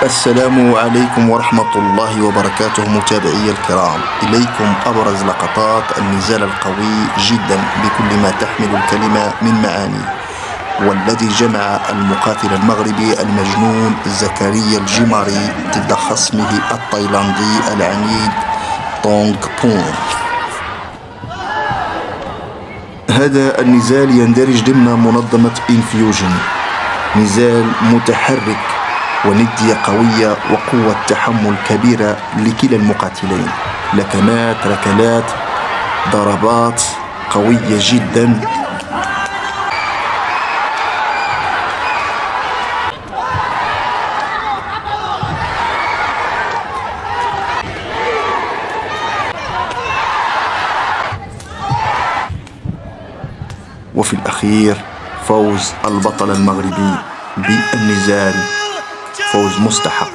السلام عليكم ورحمة الله وبركاته متابعي الكرام. إليكم أبرز لقطات النزال القوي جدا بكل ما تحمل الكلمة من معاني، والذي جمع المقاتل المغربي المجنون زكريا الجماري ضد خصمه التايلاندي العنيد تونغ بون. هذا النزال يندرج ضمن منظمة انفيوجن، نزال متحرك وندية قوية وقوة تحمل كبيرة لكلا المقاتلين، لكمات، ركلات، ضربات قوية جدا. وفي الأخير فوز البطل المغربي بالنزال، فوز مستحق.